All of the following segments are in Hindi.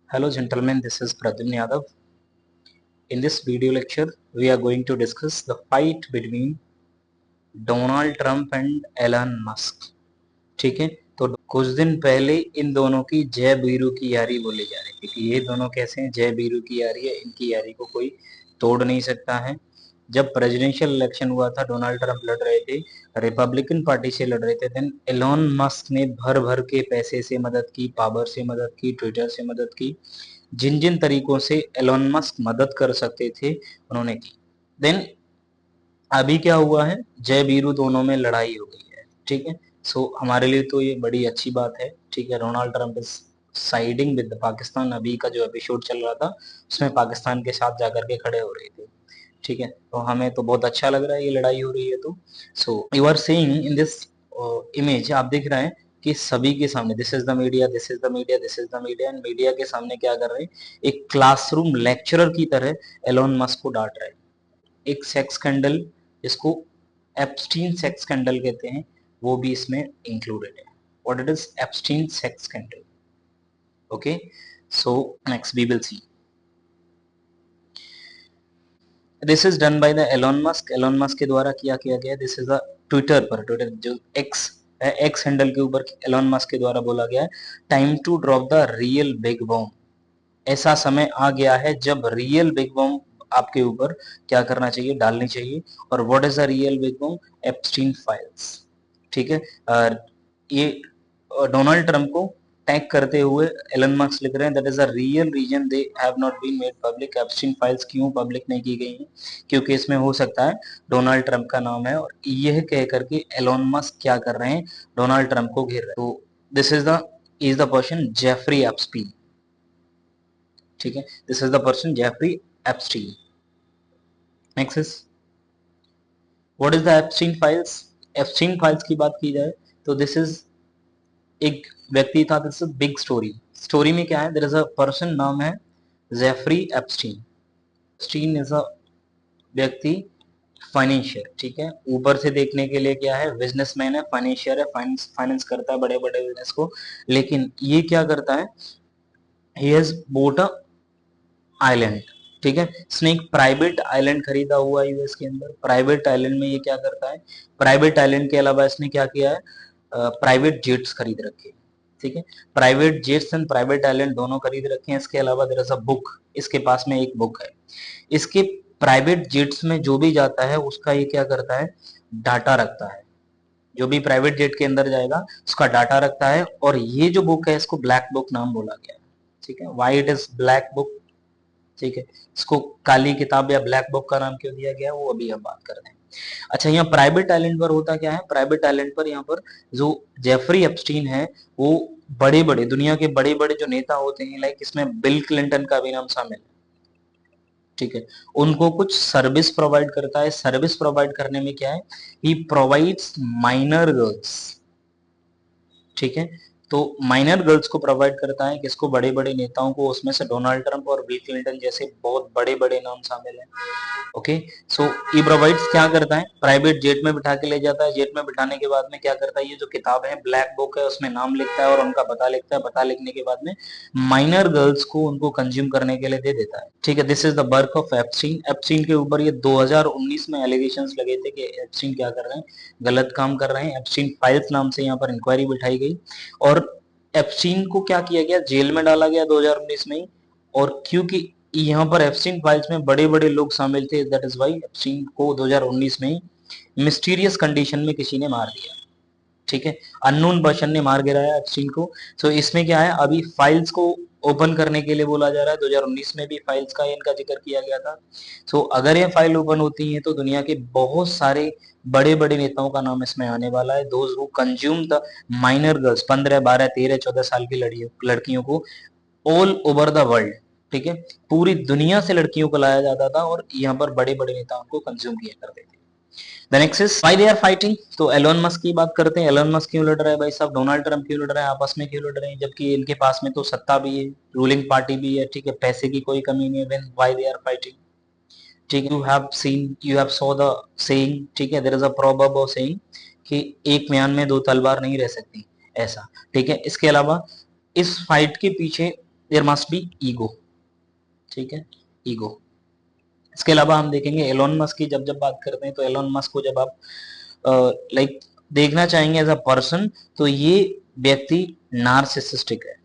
Hello gentlemen, this is Pradyumna Yadav. In this video lecture, we are going to discuss the fight between Donald Trump and Elon Musk. ठीक है, तो कुछ दिन पहले इन दोनों की जय वीरू की यारी बोली जा रही थी कि ये दोनों कैसे हैं, जय वीरू की यारी है, इनकी यारी को कोई तोड़ नहीं सकता है। जब प्रेसिडेंशियल इलेक्शन हुआ था, डोनाल्ड ट्रंप लड़ रहे थे, रिपब्लिकन पार्टी से लड़ रहे थे, देन एलोन मस्क ने भर भर के पैसे से मदद की, पावर से मदद की, ट्विटर से मदद की, जिन जिन तरीकों से एलोन मस्क मदद कर सकते थे उन्होंने की। देन अभी क्या हुआ है, जय वीरू दोनों में लड़ाई हो गई है। ठीक है, सो हमारे लिए तो ये बड़ी अच्छी बात है। ठीक है, Donald Trump is siding with Pakistan. अभी का जो एपिसोड चल रहा था उसमें पाकिस्तान के साथ जाकर के खड़े हो रहे थे। ठीक है, तो हमें तो बहुत अच्छा लग रहा है ये लड़ाई हो रही है। तो so you are saying in this image, आप देख रहे हैं कि सभी के सामने this is the media, this is the media, this is the media, and media के सामने क्या कर रहे हैं, एक क्लासरूम लेक्चरर की तरह एलोन मस्क को डांट रहे हैं। एक सेक्स स्कैंडल, जिसको एप्स्टीन सेक्स स्कैंडल कहते हैं, वो भी इसमें इंक्लूडेड है। What it is Epstein sex scandal? Okay, so next we will see. This is done by the Elon Musk. Elon Musk के द्वारा किया गया। दिस इज अ ट्विटर पर, ट्विटर जो एक्स है, एक्स हैंडल के ऊपर एलोन मस्क के द्वारा बोला गया है, time to drop the real big bomb. ऐसा समय आ गया है जब रियल बिग बॉम्ब आपके ऊपर क्या करना चाहिए, डालनी चाहिए। और what is the real big bomb? Epstein files. ठीक है, ये डोनाल्ड ट्रंप को टैग करते हुए एलन मस्क लिख रहे हैं, that is a real reason they have not been made public. Epstein files क्यों पब्लिक नहीं की गई हैं? क्योंकि इसमें हो सकता है डोनाल्ड ट्रंप का नाम है, और यह कह करके एलोन मस्क क्या कर रहे हैं, डोनाल्ड ट्रंप को घेर रहे हैं। तो this is the person Jeffrey Epstein. ठीक है, this is the person Jeffrey Epstein. Next is what is the Epstein files? Epstein files की बात की जाए तो दिस इज एक व्यक्ति था, this is big story. Story में क्या है, देयर इज अ पर्सन, नाम है Jeffrey Epstein. Epstein is a व्यक्ति, फाइनेंशियर। ठीक है, ऊपर से देखने के लिए क्या है, बिजनेसमैन है, फाइनेंशियर है, फाइनेंस करता है बड़े बड़े बिजनेस को। लेकिन ये क्या करता है, he has boat a island. ठीक है, इसने एक प्राइवेट आइलैंड खरीदा हुआ है यूएस के अंदर। प्राइवेट आइलैंड में ये क्या करता है, प्राइवेट आइलैंड के अलावा इसने क्या किया है, प्राइवेट जेट्स खरीद रखे। ठीक है, private jets and private island दोनों खरीद रखे हैं। इसके अलावा देयर इज अ बुक, इसके पास में एक बुक है। इसके प्राइवेट जेट्स में जो भी जाता है उसका ये क्या करता है, डाटा रखता है। जो भी प्राइवेट जेट के अंदर जाएगा उसका डाटा रखता है। और ये जो बुक है इसको ब्लैक बुक नाम बोला गया है। ठीक है, why it is black book? ठीक है, इसको काली किताब या ब्लैक बुक का नाम क्यों दिया गया है वो अभी हम बात कर रहे हैं। अच्छा, यहाँ प्राइवेट आइलैंड पर होता क्या है, प्राइवेट आइलैंड पर यहाँ पर जो जेफरी एप्स्टीन है, वो बड़े बड़े दुनिया के बड़े बड़े जो नेता होते हैं, लाइक इसमें बिल क्लिंटन का भी नाम शामिल है। ठीक है, उनको कुछ सर्विस प्रोवाइड करता है। सर्विस प्रोवाइड करने में क्या है, ही प्रोवाइड्स माइनर गर्ल्स। ठीक है, तो माइनर गर्ल्स को प्रोवाइड करता है, किसको, बड़े बड़े नेताओं को। उसमें से डोनाल्ड ट्रंप और बिल क्लिंटन जैसे बहुत बड़े बड़े नाम शामिल हैं। ओके, सो ई प्रोवाइड्स क्या करता है, प्राइवेट जेट में बिठा के ले जाता है। जेट में बिठाने के बाद में क्या करता है, ये जो किताब है ब्लैक बुक है, उसमें नाम लिखता है और उनका पता लिखता है। पता लिखने के बाद में माइनर गर्ल्स को उनको कंज्यूम करने के लिए दे देता है। ठीक है, this is the work of Epstein. Epstein के ऊपर ये 2019 में एलिगेशंस लगे थे कि एप्स्टीन क्या कर रहे हैं, गलत काम कर रहे हैं। एप्स्टीन फाइल्स नाम से यहाँ पर इंक्वायरी बिठाई गई और एप्स्टीन को क्या किया गया, जेल में डाला गया 2019 में ही। और क्योंकि यहाँ पर एप्स्टीन फाइल्स में बड़े बड़े लोग शामिल थे, दैट इज वाई एप्स्टीन को 2019 में ही मिस्टीरियस कंडीशन में किसी ने मार दिया। ठीक है, अननोन पर्सन ने मार गिराया एप्स्टीन को। सो इसमें क्या है, अभी फाइल्स को ओपन करने के लिए बोला जा रहा है। 2019 में भी फाइल्स का इनका जिक्र किया गया था। सो अगर ये फाइल ओपन होती है तो दुनिया के बहुत सारे बड़े बड़े नेताओं का नाम इसमें आने वाला है, those who consume the minor girls, 15 12 13 14 साल की लड़कियों को ऑल ओवर द वर्ल्ड। ठीक है, पूरी दुनिया से लड़कियों को लाया जाता था और यहाँ पर बड़े बड़े नेता उनको कंज्यूम किया करते थे। The next is why they are fighting. तो एलोन मस्क की बात करते हैं। एलोन मस्क क्यों लड़ रहा है भाई साहब, डोनाल्ड ट्रंप क्यों लड़ रहा है, आपस में क्यों लड़ रहे हैं, जबकि इनके पास में तो सत्ता भी है, रूलिंग पार्टी भी है। ठीक है, पैसे की कोई कमी नहीं है। When why they are fighting? ठीक है, you have saw the saying. ठीक है, there is a proverb of saying कि एक म्यान में दो तलवार नहीं रह सकती, ऐसा। ठीक है, इसके अलावा इस फाइट के पीछे देयर मस्ट बी ईगो, ठीक है, ईगो। इसके अलावा हम देखेंगे एलोन मस्क की जब जब बात करते हैं तो एलोन मस्क को जब आप लाइक देखना चाहेंगे एज अ पर्सन, तो ये व्यक्ति नार्सिसिस्टिक है,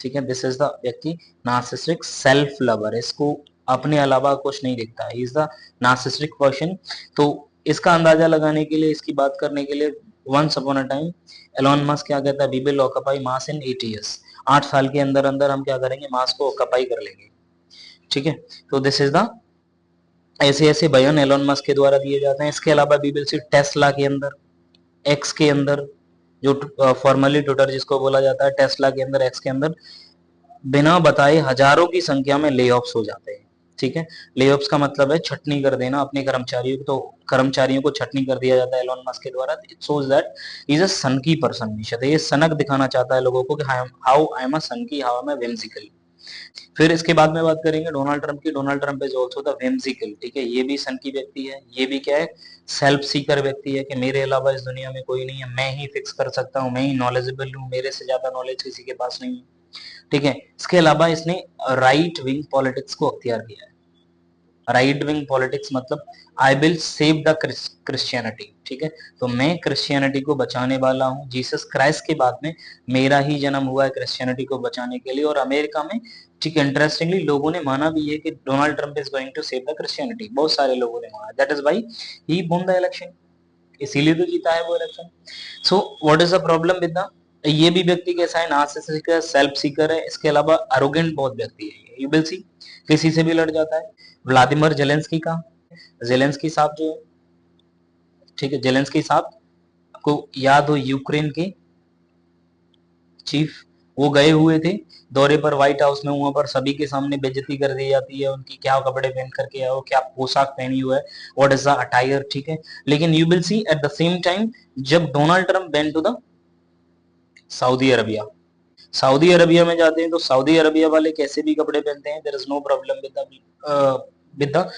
ठीक है, दिस इज द व्यक्ति नार्सिसिस्टिक सेल्फ लवर है, इसको अपने अलावा कुछ नहीं दिखता है, इज द नार्सिसिस्टिक पर्सन। तो इसका अंदाजा लगाने के लिए, इसकी बात करने के लिए, once upon a time Elon Musk क्या कहता है, we will occupy Mars in 8 years, 8 साल के अंदर अंदर हम क्या करेंगे, मार्स को ऑक्यूपाई कर लेंगे, ठीक है। तो दिस इज द ऐसे ऐसे बयान एलोन मस्क के द्वारा दिए जाते हैं। इसके अलावा वी विल सी टेस्ला के अंदर, एक्स के अंदर, जो फॉर्मली ट्विटर जिसको बोला जाता है, टेस्ला के अंदर, एक्स के अंदर बिना बताए हजारों की संख्या में ले ऑफ्स हो जाते हैं, ठीक है। ले ऑफ्स का मतलब है छटनी कर देना अपने कर्मचारियों को, तो कर्मचारियों को छटनी कर दिया जाता है एलोन मस्क के द्वारा। इट शोज दैट इज अ सनकी पर्सन, ये सनक दिखाना चाहता है लोगों को कि हाउ आई एम अ सनकी, हाउ आई एम व्हिमसिकल। फिर इसके बाद में बात करेंगे डोनाल्ड ट्रंप की। Donald Trump is also the whimsical, ठीक है, ये भी सन की व्यक्ति है, ये भी क्या है, सेल्फ सीकर व्यक्ति है कि मेरे अलावा इस दुनिया में कोई नहीं है, मैं ही फिक्स कर सकता हूँ, मैं ही नॉलेजेबल हूँ, मेरे से ज्यादा नॉलेज किसी के पास नहीं है, ठीक है। इसके अलावा इसने राइट विंग पॉलिटिक्स को अख्तियार किया है। राइट विंग पॉलिटिक्स मतलब I will save the Christianity, ठीक है, तो मैं क्रिश्चियनिटी को बचाने वाला हूँ, जीसस क्राइस्ट के बाद में मेरा ही जन्म हुआ है क्रिश्चियनिटी को बचाने के लिए। और अमेरिका में, ठीक है, इंटरेस्टिंगली लोगों ने माना भी है कि Donald Trump is going to save the Christianity, बहुत सारे लोगों ने माना, that is why he won the election, इसीलिए तो जीता है वो election. So what is the problem with the, ये भी व्यक्ति कैसा है, नार्सिसिस्टिक है, सेल्फ सीकर है, इसके अलावा अरोगेंट बहुत व्यक्ति है, यू विल सी, किसी से भी लड़ जाता है। व्लादिमीर जेलेंस्की का, जेलेंस्की साहब जो है, ठीक है, जेलेंस्की साहब को याद हो, यूक्रेन के चीफ, वो गए हुए थे दौरे पर व्हाइट हाउस में, वहां पर सभी के सामने बेइज्जती कर दी जाती है उनकी, क्या कपड़े पहन करके आओ, क्या पोशाक पहनी हुआ है, व्हाट इज द अटायर, ठीक है। लेकिन you will see at the same time जब Donald Trump went to the Saudi Arabia, Saudi Arabia में जाते हैं तो सऊदी अरबिया वाले कैसे भी कपड़े पहनते हैं, there is no problem with the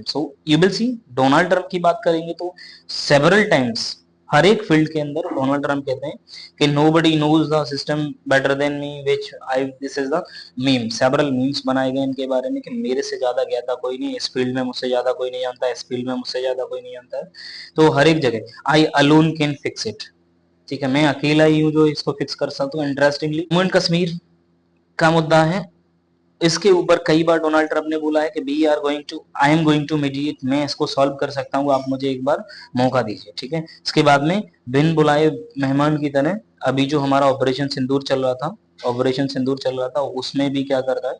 so you will see Donald Trump की बात करेंगे तो सेवरल टाइम्स हर एक फील्ड के अंदर डोनाल्ड ट्रंप कहते हैं कि nobody knows the system better than me, which I, this is the meme, several memes बनाए गए इनके बारे में कि मेरे से ज्यादा ज्ञाता कोई नहीं, इस फील्ड में मुझसे ज्यादा कोई नहीं जानता, इस फील्ड में मुझसे ज्यादा कोई नहीं जानता है। तो हर एक जगह आई अलोन कैन फिक्स इट, ठीक है, मैं अकेला ही हूँ जो इसको फिक्स कर सकता हूँ। इंटरेस्टिंगली जम्मू एंड कश्मीर का मुद्दा है, इसके ऊपर कई बार डोनाल्ड ट्रंप ने बोला है कि we are going to, I am going to mediate, मैं इसको सॉल्व कर सकता हूँ, आप मुझे एक बार मौका दीजिए, ठीक है। इसके बाद में बिन बुलाए मेहमान की तरह अभी जो हमारा ऑपरेशन सिंदूर चल रहा था, ऑपरेशन सिंदूर चल रहा था, उसमें भी क्या करता है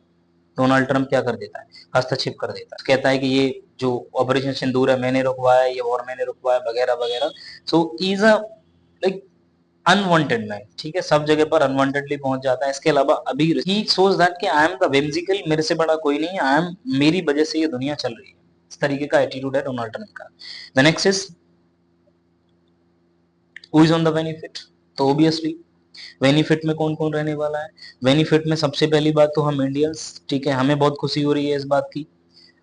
डोनाल्ड ट्रंप, क्या कर देता है, हस्तक्षेप कर देता है, कहता है कि ये जो ऑपरेशन सिंदूर है मैंने रुकवाया, ये वॉर मैंने रुकवाया, वगैरह वगैरह। So is a like unwanted man, ठीक है, सब जगह पर अनवांटेडली पहुंच जाता है। इसके अलावा अभी ही सोच दैट कि आई एम द whimsical, मेरे से बड़ा कोई नहीं है, आई एम, मेरी वजह से ये दुनिया चल रही है, इस तरीके का एटीट्यूड है डोनाल्ड ट्रंप का। The next is who is on the benefit, तो ऑब्वियसली बेनिफिट में कौन कौन रहने वाला है। बेनिफिट में सबसे पहली बात तो हम इंडियंस, ठीक है, हमें बहुत खुशी हो रही है इस बात की,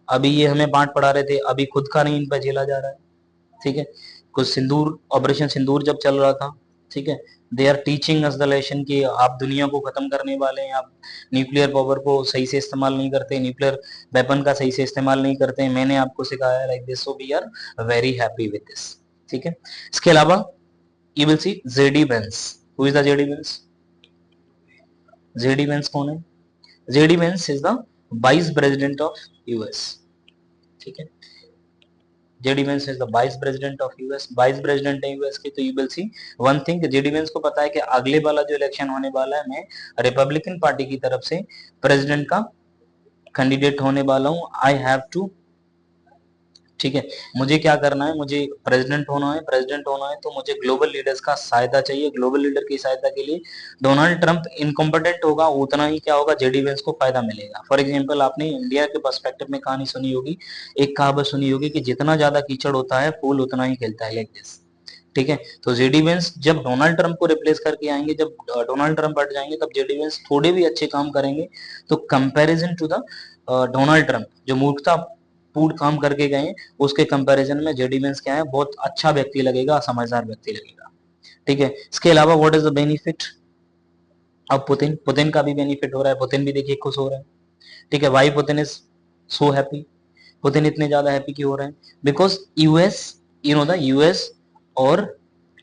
अभी ये हमें बांट पढ़ा रहे थे, अभी खुद का नहीं इन पर झेला जा रहा है, ठीक है। कुछ सिंदूर, ऑपरेशन सिंदूर जब चल रहा था, ठीक है, they are teaching us the lesson कि आप दुनिया को खत्म करने वाले हैं, आप न्यूक्लियर पावर को सही से इस्तेमाल नहीं करते, न्यूक्लियर वेपन का सही से इस्तेमाल नहीं करते हैं, मैंने आपको सिखाया है, like this, so we are very happy with this, ठीक है। इसके अलावा you will see JD Vance, who is the JD Vance, JD Vance कौन है, JD Vance is the vice president of US, ठीक है, JD Vance is the vice president of US, vice president है यूएस के। तो you will see one thing, JD Vance को पता है कि अगले वाला जो इलेक्शन होने वाला है, मैं रिपब्लिकन पार्टी की तरफ से प्रेसिडेंट का कैंडिडेट होने वाला हूं, आई हैव टू, ठीक है, मुझे क्या करना है, मुझे प्रेसिडेंट होना है, प्रेसिडेंट होना है तो मुझे ग्लोबल लीडर्स का सहायता चाहिए, ग्लोबल लीडर की सहायता के लिए डोनाल्ड ट्रंप इनकॉम्पिटेंट होगा, उतना ही क्या होगा, जेडी वेंस को फायदा मिलेगा। फॉर एग्जांपल आपने इंडिया के पर्सपेक्टिव में कहानी सुनी होगी, एक कहावत सुनी होगी कि जितना ज्यादा कीचड़ होता है फूल उतना ही खिलता है, लाइक दिस, ठीक है। तो जेडी वेंस जब डोनाल्ड ट्रंप को रिप्लेस करके आएंगे, जब डोनाल्ड ट्रंप हट जाएंगे, तब जेडी वेंस थोड़े भी अच्छे काम करेंगे, तो comparison to the Donald Trump जो मूर्खता पूर्ण काम करके गए, उसके कंपैरिजन में जेडी वेंस क्या है, बहुत अच्छा व्यक्ति लगेगा, समझदार व्यक्ति लगेगा, ठीक है। इसके अलावा व्हाट इज द बेनिफिट, अब पुतिन पुतिन का भी बेनिफिट हो रहा है, पुतिन भी देखिए खुश हो रहे हैं, ठीक है। Why Putin is so happy, Putin इतने ज्यादा हैप्पी क्यों हो रहे हैं? Because US, you know the US और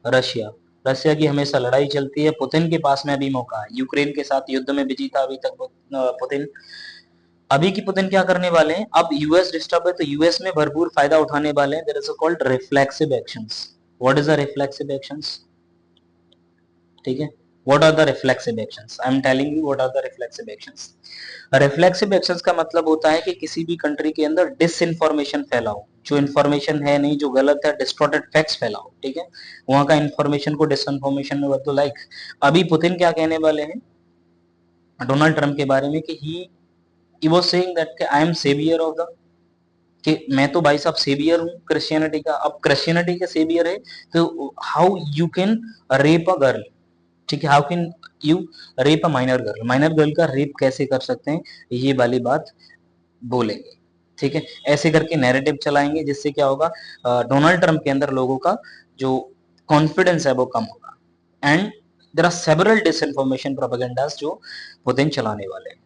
रशिया, रशिया की हमेशा लड़ाई चलती है, पुतिन के पास में अभी मौका है, यूक्रेन के साथ युद्ध में बिजी था अभी तक पुतिन। अभी की पुतिन क्या करने वाले हैं, अब यूएस डिस्टर्ब है तो यूएस में भरपूर फायदा उठाने वाले हैं। There is called reflexive actions. What is the reflexive actions? ठीक है, what are the reflexive actions, I am telling you what are the reflexive actions. Reflexive actions का मतलब होता है कि किसी भी कंट्री के अंदर डिसइंफॉर्मेशन फैलाओ, जो इन्फॉर्मेशन है नहीं, जो गलत है, डिस्टॉर्टेड फैक्ट्स फैलाओ, ठीक है, वहां का इन्फॉर्मेशन को डिसइंफॉर्मेशन में बदलो। लाइक अभी पुतिन क्या कहने वाले हैं डोनाल्ड ट्रम्प के बारे में कि he was saying that I am saviour of the, कि मैं तो भाई साहब सेवियर हूँ क्रिश्चियनिटी का। अब क्रिश्चियनिटी का सेवियर है तो how you can rape a girl, ठीक है, how can you rape a minor girl, minor girl का रेप कैसे कर सकते हैं, ये वाली बात बोलेंगे, ठीक है। ऐसे करके नैरेटिव चलाएंगे जिससे क्या होगा, डोनाल्ड ट्रम्प के अंदर लोगों का जो कॉन्फिडेंस है वो कम होगा। And there are several disinformation propagandas जो पुतिन चलाने वाले हैं।